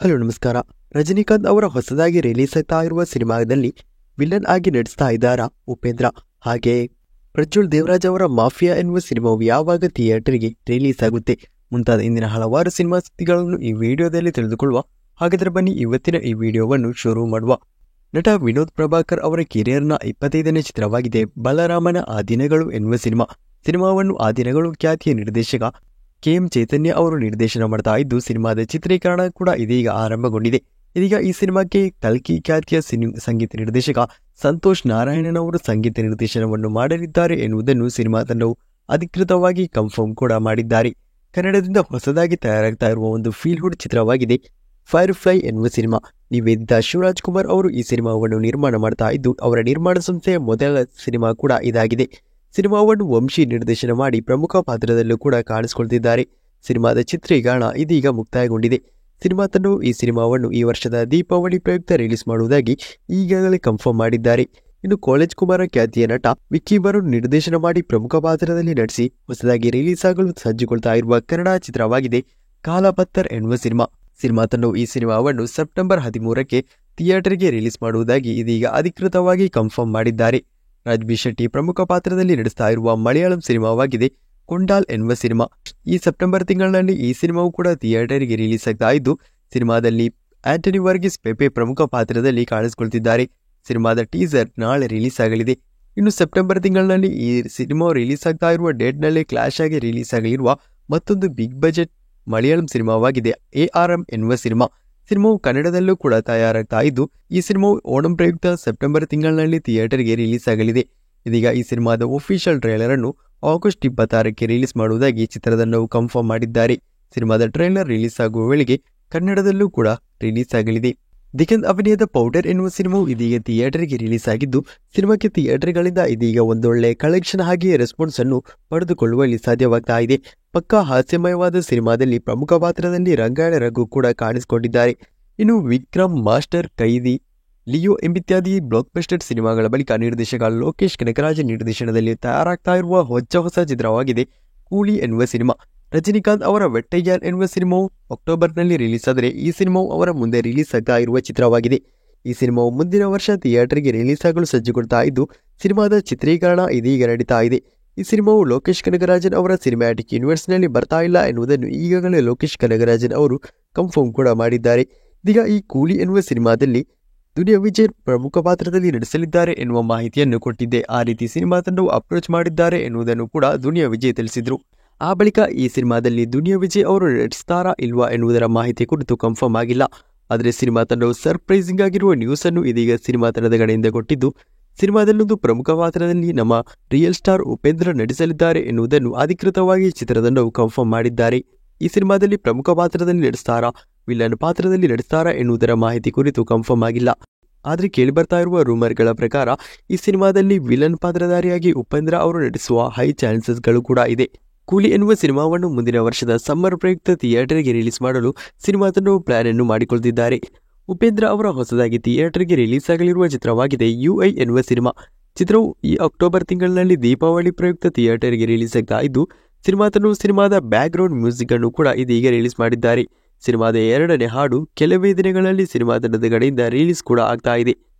Hello ನಮಸ್ಕಾರ. ರಜನಿಕಾಂತ್ ಅವರ ಹೊಸದಾಗಿ ರಿಲೀಸ್ ಆಗ್ತಾ ಇರುವ ಸಿನಿಮಾದಲ್ಲಿ ವಿಲನ್ ಆಗಿ ನಟಿಸ್ತಾ ಇದ್ದಾರಾ ಉಪೇಂದ್ರ. ಹಾಗೆ ಪ್ರಜ್ವಲ್ ದೇವರಾಜ್ ಅವರ ಮಾಫಿಯಾ ಎನ್ನುವ ಸಿನಿಮಾವು ಯಾವಾಗ ಥಿಯೇಟರ್ಗೆ ರಿಲೀಸ್ ಆಗುತ್ತೆ ಮುಂತಾದ ಇಂದಿನ ಹಲವಾರು ಸಿನಿಮಾ ಸುದ್ದಿಗಳನ್ನು ಈ ವಿಡಿಯೋದಲ್ಲಿ ತಿಳಿದುಕೊಳ್ಳುವ. ಹಾಗಾದರೆ ಬನ್ನಿ ಇವತ್ತಿನ ಈ ವಿಡಿಯೋವನ್ನು ಶುರು ಮಾಡುವ. ನಟ ವಿನೋದ್ ಪ್ರಭಾಕರ್ ಅವರ ಕೆರಿಯರ್ನ 25ನೇ ಚಿತ್ರವಾಗಿದೆ ಬಲರಾಮನ ಆ ದಿನಗಳು ಎನ್ನುವ ಸಿನಿಮಾವನ್ನು ಆ ದಿನಗಳು ಖ್ಯಾತಿಯ ನಿರ್ದೇಶಕ KM ಚೈತನ್ಯ ಅವರು ನಿರ್ದೇಶನ ಮಾಡ್ತಾ ಇದ್ದು, ಸಿನಿಮಾದ ಚಿತ್ರೀಕರಣ ಕೂಡ ಇದೀಗ ಆರಂಭಗೊಂಡಿದೆ. ಇದೀಗ ಈ ಸಿನಿಮಾಕ್ಕೆ ಕಲ್ಕಿ ಖ್ಯಾತಿಯ ಸಂಗೀತ ನಿರ್ದೇಶಕ ಸಂತೋಷ್ ನಾರಾಯಣನ್ ಅವರು ಸಂಗೀತ ನಿರ್ದೇಶನವನ್ನು ಮಾಡಲಿದ್ದಾರೆ ಎನ್ನುವುದನ್ನು ಸಿನಿಮಾ ತಂಡವು ಅಧಿಕೃತವಾಗಿ ಕನ್ಫರ್ಮ್ ಕೂಡ ಮಾಡಿದ್ದಾರೆ. ಕನ್ನಡದಿಂದ ಹೊಸದಾಗಿ ತಯಾರಾಗ್ತಾ ಇರುವ ಒಂದು ಫೀಲ್ ಹುಡ್ ಚಿತ್ರವಾಗಿದೆ ಫೈರ್ಫ್ಲೈ ಎನ್ನುವ ಸಿನಿಮಾ. ನಿವೇದಿತಾ ಶಿವರಾಜ್ ಕುಮಾರ್ ಅವರು ಈ ಸಿನಿಮಾವನ್ನು ನಿರ್ಮಾಣ ಮಾಡ್ತಾ ಇದ್ದು, ಅವರ ನಿರ್ಮಾಣ ಸಂಸ್ಥೆಯ ಮೊದಲ ಸಿನಿಮಾ ಕೂಡ ಇದಾಗಿದೆ. ಸಿನಿಮಾವನ್ನು ವಂಶಿ ನಿರ್ದೇಶನ ಮಾಡಿ ಪ್ರಮುಖ ಪಾತ್ರದಲ್ಲೂ ಕೂಡ ಕಾಣಿಸಿಕೊಳ್ತಿದ್ದಾರೆ. ಸಿನಿಮಾದ ಚಿತ್ರೀಕರಣ ಇದೀಗ ಮುಕ್ತಾಯಗೊಂಡಿದೆ. ಸಿನಿಮಾ ತಂಡವು ಈ ಸಿನಿಮಾವನ್ನು ಈ ವರ್ಷದ ದೀಪಾವಳಿ ಪ್ರಯುಕ್ತ ರಿಲೀಸ್ ಮಾಡುವುದಾಗಿ ಈಗಾಗಲೇ ಕನ್ಫರ್ಮ್ ಮಾಡಿದ್ದಾರೆ. ಇನ್ನು ಕಾಲೇಜ್ ಕುಮಾರ ಖ್ಯಾತಿಯ ನಟ ವಿಕ್ಕಿ ಬರೋನ್ ನಿರ್ದೇಶನ ಮಾಡಿ ಪ್ರಮುಖ ಪಾತ್ರದಲ್ಲಿ ನಟಿಸಿ ಹೊಸದಾಗಿ ರಿಲೀಸ್ ಆಗಲು ಸಜ್ಜುಗೊಳ್ತಾ ಇರುವ ಕನ್ನಡ ಚಿತ್ರವಾಗಿದೆ ಕಾಲಾಪತ್ತರ್ ಎನ್ನುವ ಸಿನಿಮಾ ತಂಡವು ಈ ಸಿನಿಮಾವನ್ನು ಸೆಪ್ಟೆಂಬರ್ 13ಕ್ಕೆ ಥಿಯೇಟರ್ಗೆ ರಿಲೀಸ್ ಮಾಡುವುದಾಗಿ ಇದೀಗ ಅಧಿಕೃತವಾಗಿ ಕನ್ಫರ್ಮ್ ಮಾಡಿದ್ದಾರೆ. ರಾಜ್ಬಿ ಶೆಟ್ಟಿ ಪ್ರಮುಖ ಪಾತ್ರದಲ್ಲಿ ನಡೆಸ್ತಾ ಇರುವ ಮಲಯಾಳಂ ಸಿನಿಮಾವಾಗಿದೆ ಕೊಂಡಾಲ್ ಎನ್ನುವ ಸಿನಿಮಾ. ಈ ಸೆಪ್ಟೆಂಬರ್ ತಿಂಗಳಿನಲ್ಲಿ ಈ ಸಿನಿಮಾವು ಕೂಡ ಥಿಯೇಟರ್ಗೆ ರಿಲೀಸ್ ಆಗ್ತಾ ಇದ್ದು, ಸಿನಿಮಾದಲ್ಲಿ ಆಂಟನಿ ವರ್ಗೀಸ್ ಪೆಪೆ ಪ್ರಮುಖ ಪಾತ್ರದಲ್ಲಿ ಕಾಣಿಸಿಕೊಳ್ತಿದ್ದಾರೆ. ಸಿನಿಮಾದ ಟೀಸರ್ ನಾಳೆ ರಿಲೀಸ್ ಆಗಲಿದೆ. ಇನ್ನು ಸೆಪ್ಟೆಂಬರ್ ತಿಂಗಳಿನಲ್ಲಿ ಈ ಸಿನಿಮಾ ರಿಲೀಸ್ ಆಗ್ತಾ ಇರುವ ಡೇಟ್ನಲ್ಲಿ ಕ್ಲಾಶ್ ಆಗಿ ರಿಲೀಸ್ ಆಗಲಿರುವ ಮತ್ತೊಂದು ಬಿಗ್ ಬಜೆಟ್ ಮಲಯಾಳಂ ಸಿನಿಮಾವಾಗಿದೆ ARM ಎನ್ನುವ ಸಿನಿಮಾವು ಕನ್ನಡದಲ್ಲೂ ಕೂಡ ತಯಾರಾಗ್ತಾ ಇದ್ದು, ಈ ಸಿನಿಮಾವು ಓಣಂ ಪ್ರಯುಕ್ತ ಸೆಪ್ಟೆಂಬರ್ ತಿಂಗಳಿನಲ್ಲಿ ಥಿಯೇಟರ್ಗೆ ರಿಲೀಸ್ ಆಗಲಿದೆ. ಇದೀಗ ಈ ಸಿನಿಮಾದ ಒಫಿಷಿಯಲ್ ಟ್ರೈಲರ್ ಅನ್ನು ಆಗಸ್ಟ್ 26ಕ್ಕೆ ರಿಲೀಸ್ ಮಾಡುವುದಾಗಿ ಚಿತ್ರತಂಡವು ಕನ್ಫರ್ಮ್ ಮಾಡಿದ್ದಾರೆ. ಸಿನಿಮಾದ ಟ್ರೈಲರ್ ರಿಲೀಸ್ ಆಗುವ ವೇಳೆಗೆ ಕನ್ನಡದಲ್ಲೂ ಕೂಡ ರಿಲೀಸ್ ಆಗಲಿದೆ. ದಿಗಂತ್ ಅಭಿನಯದ ಪೌಡರ್ ಎನ್ನುವ ಸಿನಿಮಾವು ಇದೀಗ ಥಿಯೇಟರ್ಗೆ ರಿಲೀಸ್ ಆಗಿದ್ದು, ಸಿನಿಮಾಕ್ಕೆ ಥಿಯೇಟರ್ಗಳಿಂದ ಇದೀಗ ಒಂದೊಳ್ಳೆ ಕಲೆಕ್ಷನ್ ಹಾಗೆಯೇ ರೆಸ್ಪಾನ್ಸ್ ಅನ್ನು ಪಡೆದುಕೊಳ್ಳುವಲ್ಲಿ ಸಾಧ್ಯವಾಗ್ತಾ ಇದೆ. ಪಕ್ಕಾ ಹಾಸ್ಯಮಯವಾದ ಸಿನಿಮಾದಲ್ಲಿ ಪ್ರಮುಖ ಪಾತ್ರದಲ್ಲಿ ರಂಗಾಯಣ ರಘು ಕೂಡ ಕಾಣಿಸಿಕೊಂಡಿದ್ದಾರೆ. ಇನ್ನು ವಿಕ್ರಮ್, ಮಾಸ್ಟರ್, ಕೈದಿ, ಲಿಯೋ ಎಂಬಿತ್ಯಾದಿ ಬ್ಲಾಕ್ ಬಸ್ಟರ್ ಸಿನಿಮಾಗಳ ಬಳಿಕ ನಿರ್ದೇಶಕ ಲೋಕೇಶ್ ಕನಕರಾಜ್ ನಿರ್ದೇಶನದಲ್ಲಿ ತಯಾರಾಗ್ತಾ ಇರುವ ಹೊಸ ಚಿತ್ರವಾಗಿದೆ ಕೂಲಿ ಎನ್ನುವ ಸಿನಿಮಾ. ರಜನಿಕಾಂತ್ ಅವರ ವೆಟ್ಟಯ್ಯಾನ್ ಎನ್ನುವ ಸಿನಿಮಾವು ಅಕ್ಟೋಬರ್ನಲ್ಲಿ ರಿಲೀಸ್ ಆದರೆ, ಈ ಸಿನಿಮಾವು ಅವರ ಮುಂದೆ ರಿಲೀಸ್ ಆಗ್ತಾ ಇರುವ ಚಿತ್ರವಾಗಿದೆ. ಈ ಸಿನಿಮಾವು ಮುಂದಿನ ವರ್ಷ ಥಿಯೇಟರ್ಗೆ ರಿಲೀಸ್ ಆಗಲು ಸಜ್ಜುಗೊಳ್ತಾ ಇದ್ದು, ಸಿನಿಮಾದ ಚಿತ್ರೀಕರಣ ಇದೀಗ ನಡೀತಾ ಇದೆ. ಈ ಸಿನಿಮಾವು ಲೋಕೇಶ್ ಕನಗರಾಜನ್ ಅವರ ಸಿನಿಮ್ಯಾಟಿಕ್ ಯೂನಿವರ್ಸ್ನಲ್ಲಿ ಬರ್ತಾ ಇಲ್ಲ ಎನ್ನುವುದನ್ನು ಈಗಾಗಲೇ ಲೋಕೇಶ್ ಕನಗರಾಜನ್ ಅವರು ಕನ್ಫರ್ಮ್ ಕೂಡ ಮಾಡಿದ್ದಾರೆ. ಇದೀಗ ಈ ಕೂಲಿ ಎನ್ನುವ ಸಿನಿಮಾದಲ್ಲಿ ದುನಿಯಾ ವಿಜಯ್ ಪ್ರಮುಖ ಪಾತ್ರದಲ್ಲಿ ನಟಿಸಲಿದ್ದಾರೆ ಎನ್ನುವ ಮಾಹಿತಿಯನ್ನು ಕೊಟ್ಟಿದ್ದೆ. ಆ ರೀತಿ ಸಿನಿಮಾ ತಂಡವು ಅಪ್ರೋಚ್ ಮಾಡಿದ್ದಾರೆ ಎನ್ನುವುದನ್ನು ಕೂಡ ದುನಿಯಾ ವಿಜಯ್ ತಿಳಿಸಿದ್ರು. ಆ ಬಳಿಕ ಈ ಸಿನಿಮಾದಲ್ಲಿ ದುನಿಯಾ ವಿಜಯ್ ಅವರು ನಟಿಸ್ತಾರಾ ಇಲ್ವಾ ಎನ್ನುವುದರ ಮಾಹಿತಿ ಕುರಿತು ಕನ್ಫರ್ಮ್ ಆಗಿಲ್ಲ. ಆದರೆ ಸಿನಿಮಾ ತಂಡವು ಸರ್ಪ್ರೈಸಿಂಗ್ ಆಗಿರುವ ನ್ಯೂಸ್ ಅನ್ನು ಇದೀಗ ಸಿನಿಮಾ ತಂಡದ ಕಡೆಯಿಂದ ಕೊಟ್ಟಿದ್ದು, ಸಿನಿಮಾದಲ್ಲೊಂದು ಪ್ರಮುಖ ಪಾತ್ರದಲ್ಲಿ ನಮ್ಮ ರಿಯಲ್ ಸ್ಟಾರ್ ಉಪೇಂದ್ರ ನಟಿಸಲಿದ್ದಾರೆ ಎನ್ನುವುದನ್ನು ಅಧಿಕೃತವಾಗಿ ಚಿತ್ರತಂಡವು ಕನ್ಫರ್ಮ್ ಮಾಡಿದ್ದಾರೆ. ಈ ಸಿನಿಮಾದಲ್ಲಿ ಪ್ರಮುಖ ಪಾತ್ರದಲ್ಲಿ ನಟಿಸ್ತಾರಾ, ವಿಲನ್ ಪಾತ್ರದಲ್ಲಿ ನಟಿಸ್ತಾರಾ ಎನ್ನುವುದರ ಮಾಹಿತಿ ಕುರಿತು ಕನ್ಫರ್ಮ್ ಆಗಿಲ್ಲ. ಆದರೆ ಕೇಳಿಬರ್ತಾ ಇರುವ ರೂಮರ್ಗಳ ಪ್ರಕಾರ ಈ ಸಿನಿಮಾದಲ್ಲಿ ವಿಲನ್ ಪಾತ್ರಧಾರಿಯಾಗಿ ಉಪೇಂದ್ರ ಅವರು ನಟಿಸುವ ಹೈ ಚಾನ್ಸಸ್ಗಳು ಕೂಡ ಇದೆ. ಕೂಲಿ ಎನ್ನುವ ಸಿನಿಮಾವನ್ನು ಮುಂದಿನ ವರ್ಷದ ಸಮ್ಮರ್ ಪ್ರಯುಕ್ತ ಥಿಯೇಟರ್ಗೆ ರಿಲೀಸ್ ಮಾಡಲು ಸಿನಿಮಾ ತಂಡವು ಪ್ಲಾನ್ ಅನ್ನು ಮಾಡಿಕೊಳ್ಳುತ್ತಿದ್ದಾರೆ. ಉಪೇಂದ್ರ ಅವರ ಹೊಸದಾಗಿ ಥಿಯೇಟರ್ಗೆ ರಿಲೀಸ್ ಆಗಲಿರುವ ಚಿತ್ರವಾಗಿದೆ UI ಎನ್ನುವ ಚಿತ್ರವು ಈ ಅಕ್ಟೋಬರ್ ತಿಂಗಳಿನಲ್ಲಿ ದೀಪಾವಳಿ ಪ್ರಯುಕ್ತ ಥಿಯೇಟರ್ಗೆ ರಿಲೀಸ್ ಆಗ್ತಾ ಇದ್ದು, ಸಿನಿಮಾ ತಂಡವು ಸಿನಿಮಾದ ಬ್ಯಾಕ್ಗ್ರೌಂಡ್ ಮ್ಯೂಸಿಕ್ ಅನ್ನು ಕೂಡ ಇದೀಗ ರಿಲೀಸ್ ಮಾಡಿದ್ದಾರೆ. ಸಿನಿಮಾದ 2ನೇ ಹಾಡು ಕೆಲವೇ ದಿನಗಳಲ್ಲಿ ಸಿನಿಮಾ ತಂಡದ ಕಡೆಯಿಂದ ರಿಲೀಸ್ ಕೂಡ ಆಗ್ತಾ ಇದೆ.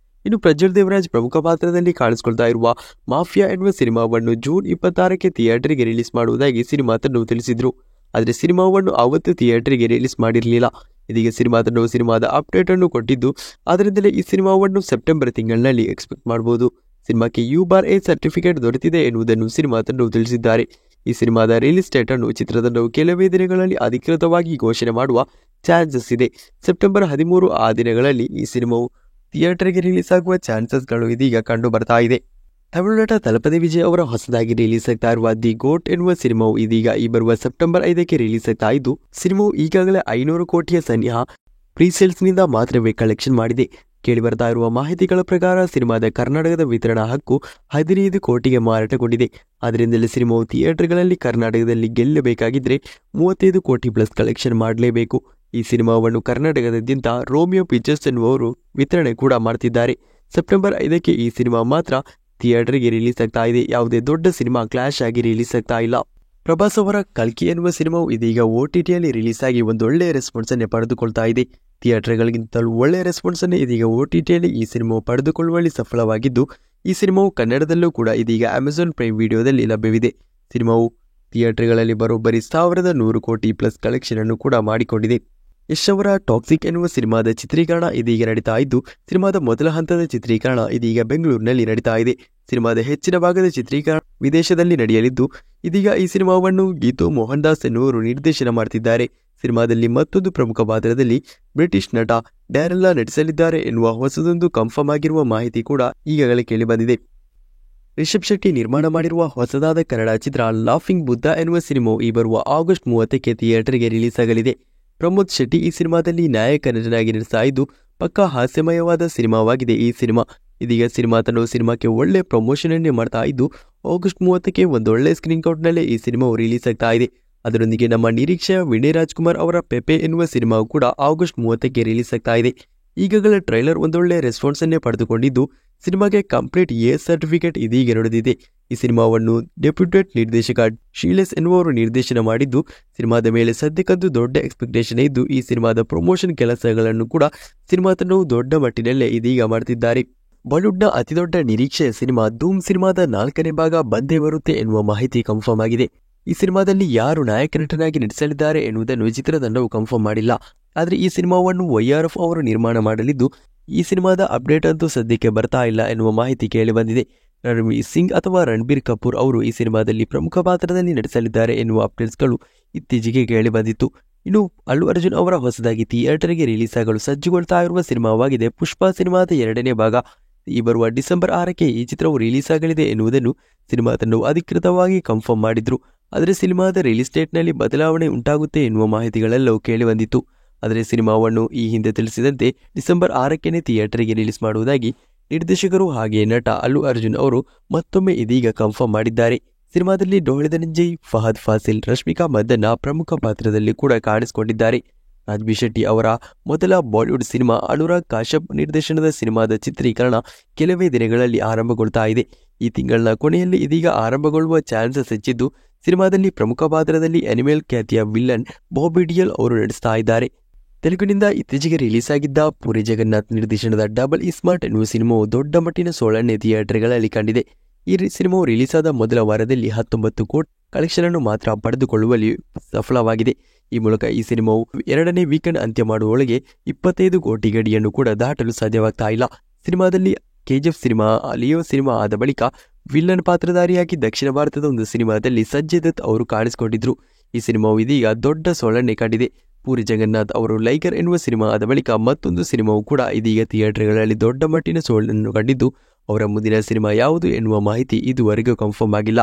ಇನ್ನು ಪ್ರಜ್ವಲ್ ದೇವರಾಜ್ ಪ್ರಮುಖ ಪಾತ್ರದಲ್ಲಿ ಕಾಣಿಸಿಕೊಳ್ತಾ ಇರುವ ಮಾಫಿಯಾ ಎನ್ನುವ ಸಿನಿಮಾವನ್ನು ಜೂನ್ 26ಕ್ಕೆ ಥಿಯೇಟರ್ಗೆ ರಿಲೀಸ್ ಮಾಡುವುದಾಗಿ ಸಿನಿಮಾ ತಂಡವು ತಿಳಿಸಿದ್ರು. ಆದರೆ ಸಿನಿಮಾವನ್ನು ಅವತ್ತು ಥಿಯೇಟರ್ಗೆ ರಿಲೀಸ್ ಮಾಡಿರಲಿಲ್ಲ. ಇದೀಗ ಸಿನಿಮಾ ತಂಡವು ಸಿನಿಮಾದ ಅಪ್ಡೇಟ್ ಅನ್ನು ಕೊಟ್ಟಿದ್ದು, ಅದರಿಂದಲೇ ಈ ಸಿನಿಮಾವನ್ನು ಸೆಪ್ಟೆಂಬರ್ ತಿಂಗಳಿನಲ್ಲಿ ಎಕ್ಸ್ಪೆಕ್ಟ್ ಮಾಡಬಹುದು. ಸಿನಿಮಾಕ್ಕೆ U/A ಸರ್ಟಿಫಿಕೇಟ್ ದೊರೆತಿದೆ ಎನ್ನುವುದನ್ನು ಸಿನಿಮಾ ತಂಡವು ತಿಳಿಸಿದ್ದಾರೆ. ಈ ಸಿನಿಮಾದ ರಿಲೀಸ್ ಡೇಟ್ ಅನ್ನು ಚಿತ್ರತಂಡವು ಕೆಲವೇ ದಿನಗಳಲ್ಲಿ ಅಧಿಕೃತವಾಗಿ ಘೋಷಣೆ ಮಾಡುವ ಚಾನ್ಸಸ್ ಇದೆ. ಸೆಪ್ಟೆಂಬರ್ 13 ಆ ದಿನಗಳಲ್ಲಿ ಈ ಸಿನಿಮಾವು ಥಿಯೇಟರ್ಗೆ ರಿಲೀಸ್ ಆಗುವ ಚಾನ್ಸಸ್ಗಳು ಇದೀಗ ಕಂಡು ಬರ್ತಾ ಇದೆ. ತಮಿಳು ನಟ ತಲಪತಿ ವಿಜಯ್ ಅವರ ಹೊಸದಾಗಿ ರಿಲೀಸ್ ಆಗ್ತಾ ಇರುವ ದಿ ಗೋಟ್ ಎನ್ನುವ ಸಿನಿಮಾವು ಇದೀಗ ಈ ಬರುವ ಸೆಪ್ಟೆಂಬರ್ 5ಕ್ಕೆ ರಿಲೀಸ್ ಆಗ್ತಾ ಇದ್ದು, ಸಿನಿಮಾವು ಈಗಾಗಲೇ 500 ಕೋಟಿಯ ಸನಿಹ ಪ್ರೀಸೇಲ್ಸ್ನಿಂದ ಮಾತ್ರವೇ ಕಲೆಕ್ಷನ್ ಮಾಡಿದೆ. ಕೇಳಿಬರ್ತಾ ಇರುವ ಮಾಹಿತಿಗಳ ಪ್ರಕಾರ ಸಿನಿಮಾದ ಕರ್ನಾಟಕದ ವಿತರಣಾ ಹಕ್ಕು 15 ಕೋಟಿಗೆ ಮಾರಾಟಗೊಂಡಿದೆ. ಆದ್ದರಿಂದಲೇ ಸಿನಿಮಾವು ಥಿಯೇಟರ್ಗಳಲ್ಲಿ ಕರ್ನಾಟಕದಲ್ಲಿ ಗೆಲ್ಲಬೇಕಾಗಿದ್ದರೆ 35 ಕೋಟಿ ಪ್ಲಸ್ ಕಲೆಕ್ಷನ್ ಮಾಡಲೇಬೇಕು. ಈ ಸಿನಿಮಾವನ್ನು ಕರ್ನಾಟಕದಾದ್ಯಂತ ರೋಮಿಯೋ ಪಿಕ್ಚರ್ಸ್ ಎನ್ನುವರು ವಿತರಣೆ ಕೂಡ ಮಾಡ್ತಿದ್ದಾರೆ. ಸೆಪ್ಟೆಂಬರ್ 5ಕ್ಕೆ ಈ ಸಿನಿಮಾ ಮಾತ್ರ ಥಿಯೇಟರ್ಗೆ ರಿಲೀಸ್ ಆಗ್ತಾ ಇದೆ. ಯಾವುದೇ ದೊಡ್ಡ ಸಿನಿಮಾ ಕ್ಲಾಶ್ ಆಗಿ ರಿಲೀಸ್ ಆಗ್ತಾ ಇಲ್ಲ. ಪ್ರಭಾಸ್ ಅವರ ಕಲ್ಕಿ ಎನ್ನುವ ಸಿನಿಮಾವು ಇದೀಗ OTTಯಲ್ಲಿ ರಿಲೀಸ್ ಆಗಿ ಒಂದೊಳ್ಳೆಯ ರೆಸ್ಪಾನ್ಸ್ ಅನ್ನು ಪಡೆದುಕೊಳ್ತಾ ಇದೆ. ಥಿಯೇಟರ್ಗಳಿಗಿಂತಲೂ ಒಳ್ಳೆಯ ರೆಸ್ಪಾನ್ಸನ್ನು ಇದೀಗ OTTಯಲ್ಲಿ ಈ ಸಿನಿಮಾವು ಪಡೆದುಕೊಳ್ಳುವಲ್ಲಿ ಸಫಲವಾಗಿದ್ದು, ಈ ಸಿನಿಮಾವು ಕನ್ನಡದಲ್ಲೂ ಕೂಡ ಇದೀಗ ಅಮೆಜಾನ್ ಪ್ರೈಮ್ ವಿಡಿಯೋದಲ್ಲಿ ಲಭ್ಯವಿದೆ. ಸಿನಿಮಾವು ಥಿಯೇಟರ್ಗಳಲ್ಲಿ ಬರೋಬ್ಬರಿ 1,100 ಕೋಟಿ ಪ್ಲಸ್ ಕಲೆಕ್ಷನ್ ಅನ್ನು ಕೂಡ ಮಾಡಿಕೊಂಡಿದೆ. ಯಶ್ ಅವರ ಟಾಕ್ಸಿಕ್ ಎನ್ನುವ ಸಿನಿಮಾದ ಚಿತ್ರೀಕರಣ ಇದೀಗ ನಡೀತಾ ಇದ್ದು, ಸಿನಿಮಾದ ಮೊದಲ ಹಂತದ ಚಿತ್ರೀಕರಣ ಇದೀಗ ಬೆಂಗಳೂರಿನಲ್ಲಿ ನಡೀತಾ ಇದೆ. ಸಿನಿಮಾದ ಹೆಚ್ಚಿನ ಭಾಗದ ಚಿತ್ರೀಕರಣ ವಿದೇಶದಲ್ಲಿ ನಡೆಯಲಿದ್ದು, ಇದೀಗ ಈ ಸಿನಿಮಾವನ್ನು ಗೀತು ಮೋಹನ್ ದಾಸ್ ಎನ್ನುವರು ನಿರ್ದೇಶನ ಮಾಡುತ್ತಿದ್ದಾರೆ. ಸಿನಿಮಾದಲ್ಲಿ ಮತ್ತೊಂದು ಪ್ರಮುಖ ಪಾತ್ರದಲ್ಲಿ ಬ್ರಿಟಿಷ್ ನಟ ಡ್ಯಾರೆಲ್ಲಾ ನಟಿಸಲಿದ್ದಾರೆ ಎನ್ನುವ ಹೊಸದೊಂದು ಕನ್ಫರ್ಮ್ ಆಗಿರುವ ಮಾಹಿತಿ ಕೂಡ ಈಗಾಗಲೇ ಕೇಳಿಬಂದಿದೆ. ರಿಷಬ್ ಶೆಟ್ಟಿ ನಿರ್ಮಾಣ ಮಾಡಿರುವ ಹೊಸದಾದ ಕನ್ನಡ ಚಿತ್ರ ಲಾಫಿಂಗ್ ಬುದ್ಧ ಎನ್ನುವ ಸಿನಿಮಾವು ಈ ಬರುವ ಆಗಸ್ಟ್ 30ಕ್ಕೆ ಥಿಯೇಟರ್ಗೆ ರಿಲೀಸ್ ಆಗಲಿದೆ. ಪ್ರಮೋದ್ ಶೆಟ್ಟಿ ಈ ಸಿನಿಮಾದಲ್ಲಿ ನಾಯಕ ನಟನಾಗಿ ನಟಿಸ್ತಾ ಇದ್ದು, ಪಕ್ಕಾ ಹಾಸ್ಯಮಯವಾದ ಸಿನಿಮಾವಾಗಿದೆ ಈ ಸಿನಿಮಾ. ಇದೀಗ ಸಿನಿಮಾಕ್ಕೆ ಒಳ್ಳೆ ಪ್ರಮೋಷನ್ ಅನ್ನೇ ಮಾಡ್ತಾ ಇದ್ದು, ಆಗಸ್ಟ್ 30ಕ್ಕೆ ಒಂದೊಳ್ಳೆ ಸ್ಕ್ರೀನ್ ಕೌಂಟ್ನಲ್ಲೇ ಈ ಸಿನಿಮಾವು ರಿಲೀಸ್ ಆಗ್ತಾ ಇದೆ. ಅದರೊಂದಿಗೆ ನಮ್ಮ ನಿರೀಕ್ಷೆಯ ವಿನಯ್ ರಾಜ್ಕುಮಾರ್ ಅವರ ಪೆಪೆ ಎನ್ನುವ ಸಿನಿಮಾವು ಕೂಡ ಆಗಸ್ಟ್ 30ಕ್ಕೆ ರಿಲೀಸ್ ಆಗ್ತಾ ಇದೆ. ಈಗಾಗಲೇ ಟ್ರೈಲರ್ ಒಂದೊಳ್ಳೆ ರೆಸ್ಪಾನ್ಸ್ ಅನ್ನೇ ಪಡೆದುಕೊಂಡಿದ್ದು, ಸಿನಿಮಾಗೆ ಕಂಪ್ಲೀಟ್ ಎ ಸರ್ಟಿಫಿಕೇಟ್ ಇದೀಗ ನಡೆದಿದೆ. ಈ ಸಿನಿಮಾವನ್ನು ಡೆಪ್ಯೂಟೆಡ್ ನಿರ್ದೇಶಕ ಶೀಲೇಶ್ ಎನ್ನುವರು ನಿರ್ದೇಶನ ಮಾಡಿದ್ದು, ಸಿನಿಮಾದ ಮೇಲೆ ಸದ್ಯಕ್ಕಂತೂ ದೊಡ್ಡ ಎಕ್ಸ್ಪೆಕ್ಟೇಷನ್ ಇದ್ದು, ಈ ಸಿನಿಮಾದ ಪ್ರಮೋಷನ್ ಕೆಲಸಗಳನ್ನು ಕೂಡ ಸಿನಿಮಾ ತಂಡವು ದೊಡ್ಡ ಮಟ್ಟಿನಲ್ಲೇ ಇದೀಗ ಮಾಡ್ತಿದ್ದಾರೆ. ಬಾಲಿವುಡ್ನ ಅತಿದೊಡ್ಡ ನಿರೀಕ್ಷೆಯ ಸಿನಿಮಾ ಧೂಮ್ ಸಿನಿಮಾದ 4ನೇ ಭಾಗ ಬಂದೇ ಬರುತ್ತೆ ಎನ್ನುವ ಮಾಹಿತಿ ಕನ್ಫರ್ಮ್ ಆಗಿದೆ. ಈ ಸಿನಿಮಾದಲ್ಲಿ ಯಾರು ನಾಯಕ ನಟನಾಗಿ ನಟಿಸಲಿದ್ದಾರೆ ಎನ್ನುವುದನ್ನು ಚಿತ್ರತಂಡವು ಕನ್ಫರ್ಮ್ ಮಾಡಿಲ್ಲ. ಆದರೆ ಈ ಸಿನಿಮಾವನ್ನು YRF ಅವರು ನಿರ್ಮಾಣ ಮಾಡಲಿದ್ದು, ಈ ಸಿನಿಮಾದ ಅಪ್ಡೇಟ್ ಅಂತೂ ಸದ್ಯಕ್ಕೆ ಬರ್ತಾ ಇಲ್ಲ ಎನ್ನುವ ಮಾಹಿತಿ ಕೇಳಿಬಂದಿದೆ. ರಣವೀರ್ ಸಿಂಗ್ ಅಥವಾ ರಣಬೀರ್ ಕಪೂರ್ ಅವರು ಈ ಸಿನಿಮಾದಲ್ಲಿ ಪ್ರಮುಖ ಪಾತ್ರದಲ್ಲಿ ನಟಿಸಲಿದ್ದಾರೆ ಎನ್ನುವ ಅಪ್ಡೇಟ್ಸ್ಗಳು ಇತ್ತೀಚೆಗೆ ಕೇಳಿಬಂದಿತ್ತು. ಇನ್ನು ಅಲ್ಲು ಅರ್ಜುನ್ ಅವರ ಹೊಸದಾಗಿ ಥಿಯೇಟರ್ಗೆ ರಿಲೀಸ್ ಆಗಲು ಸಜ್ಜುಗೊಳ್ತಾ ಇರುವ ಸಿನಿಮಾವಾಗಿದೆ ಪುಷ್ಪ ಸಿನಿಮಾದ 2ನೇ ಭಾಗ. ಈ ಬರುವ ಡಿಸೆಂಬರ್ 6ಕ್ಕೆ ಈ ಚಿತ್ರವು ರಿಲೀಸ್ ಆಗಲಿದೆ ಎನ್ನುವುದನ್ನು ಸಿನಿಮಾ ತಂಡವು ಅಧಿಕೃತವಾಗಿ ಕನ್ಫರ್ಮ್ ಮಾಡಿದ್ರು. ಆದರೆ ಸಿನಿಮಾದ ರಿಲೀಸ್ ಡೇಟ್ನಲ್ಲಿ ಬದಲಾವಣೆ ಉಂಟಾಗುತ್ತೆ ಎನ್ನುವ ಮಾಹಿತಿಗಳೆಲ್ಲವೂ ಕೇಳಿಬಂದಿತ್ತು. ಆದರೆ ಸಿನಿಮಾವನ್ನು ಈ ಹಿಂದೆ ತಿಳಿಸಿದಂತೆ ಡಿಸೆಂಬರ್ 6ಕ್ಕೆ ಥಿಯೇಟರ್ಗೆ ರಿಲೀಸ್ ಮಾಡುವುದಾಗಿ ನಿರ್ದೇಶಕರು ಹಾಗೆ ನಟ ಅಲ್ಲು ಅರ್ಜುನ್ ಅವರು ಮತ್ತೊಮ್ಮೆ ಇದೀಗ ಕನ್ಫರ್ಮ್ ಮಾಡಿದ್ದಾರೆ. ಸಿನಿಮಾದಲ್ಲಿ ಡೋಳೆ ಧನಂಜಯ್, ಫಹದ್ ಫಾಸಿಲ್, ರಶ್ಮಿಕಾ ಮಂದಣ್ಣ ಪ್ರಮುಖ ಪಾತ್ರದಲ್ಲಿ ಕೂಡ ಕಾಣಿಸಿಕೊಂಡಿದ್ದಾರೆ. ರಾಜ್ಬಿ ಶೆಟ್ಟಿ ಅವರ ಮೊದಲ ಬಾಲಿವುಡ್ ಸಿನಿಮಾ ಅನುರಾಗ್ ಕಾಶ್ಯಪ್ ನಿರ್ದೇಶನದ ಸಿನಿಮಾದ ಚಿತ್ರೀಕರಣ ಕೆಲವೇ ದಿನಗಳಲ್ಲಿ ಆರಂಭಗೊಳ್ತಾ ಇದೆ. ಈ ತಿಂಗಳ ಕೊನೆಯಲ್ಲಿ ಇದೀಗ ಆರಂಭಗೊಳ್ಳುವ ಚಾನ್ಸಸ್ ಹೆಚ್ಚಿದ್ದು, ಸಿನಿಮಾದಲ್ಲಿ ಪ್ರಮುಖ ಪಾತ್ರದಲ್ಲಿ ಅನಿಮಲ್ ಖ್ಯಾತಿಯ ವಿಲ್ಲನ್ ಬಾಬಿ ಡಿಯೋಲ್ ಅವರು ನಟಿಸ್ತಾ ಇದ್ದಾರೆ. ತೆಲುಗಿನಿಂದ ಇತ್ತೀಚೆಗೆ ರಿಲೀಸ್ ಆಗಿದ್ದ ಪುರಿ ಜಗನ್ನಾಥ್ ನಿರ್ದೇಶನದ ಡಬಲ್ ಸ್ಮಾರ್ಟ್ ಎನ್ನುವ ಸಿನಿಮಾವು ದೊಡ್ಡ ಮಟ್ಟಿನ ಸೋಲನ್ನೇ ಥಿಯೇಟರ್ಗಳಲ್ಲಿ ಕಂಡಿದೆ. ಈ ಸಿನಿಮಾವು ರಿಲೀಸ್ ಆದ ಮೊದಲ ವಾರದಲ್ಲಿ 19 ಕೋಟಿ ಕಲೆಕ್ಷನ್ ಅನ್ನು ಮಾತ್ರ ಪಡೆದುಕೊಳ್ಳುವಲ್ಲಿ ಸಫಲವಾಗಿದೆ. ಈ ಮೂಲಕ ಈ ಸಿನಿಮಾವು 2ನೇ ವೀಕೆಂಡ್ ಅಂತ್ಯ ಮಾಡುವೊಳಗೆ 25 ಕೋಟಿ ಗಡಿಯನ್ನು ಕೂಡ ದಾಟಲು ಸಾಧ್ಯವಾಗ್ತಾ ಇಲ್ಲ. ಸಿನಿಮಾದಲ್ಲಿ KGF ಸಿನಿಮಾ, ಲಿಯೋ ಸಿನಿಮಾ ಆದ ಬಳಿಕ ವಿಲ್ಲನ್ ಪಾತ್ರಧಾರಿಯಾಗಿ ದಕ್ಷಿಣ ಭಾರತದ ಒಂದು ಸಿನಿಮಾದಲ್ಲಿ ಸಂಜಯ್ ದತ್ ಅವರು ಕಾಣಿಸಿಕೊಂಡಿದ್ರು. ಈ ಸಿನಿಮಾವು ಇದೀಗ ದೊಡ್ಡ ಸೋಲನ್ನೇ ಕಂಡಿದೆ. ಪುರಿ ಜಗನ್ನಾಥ್ ಅವರು ಲೈಗರ್ ಎನ್ನುವ ಸಿನಿಮಾ ಆದ ಬಳಿಕ ಮತ್ತೊಂದು ಸಿನಿಮಾವು ಕೂಡ ಇದೀಗ ಥಿಯೇಟರ್ಗಳಲ್ಲಿ ದೊಡ್ಡ ಮಟ್ಟಿನ ಸೋಲನ್ನು ಕಂಡಿದ್ದು, ಅವರ ಮುಂದಿನ ಸಿನಿಮಾ ಯಾವುದು ಎನ್ನುವ ಮಾಹಿತಿ ಇದುವರೆಗೂ ಕನ್ಫರ್ಮ್ ಆಗಿಲ್ಲ.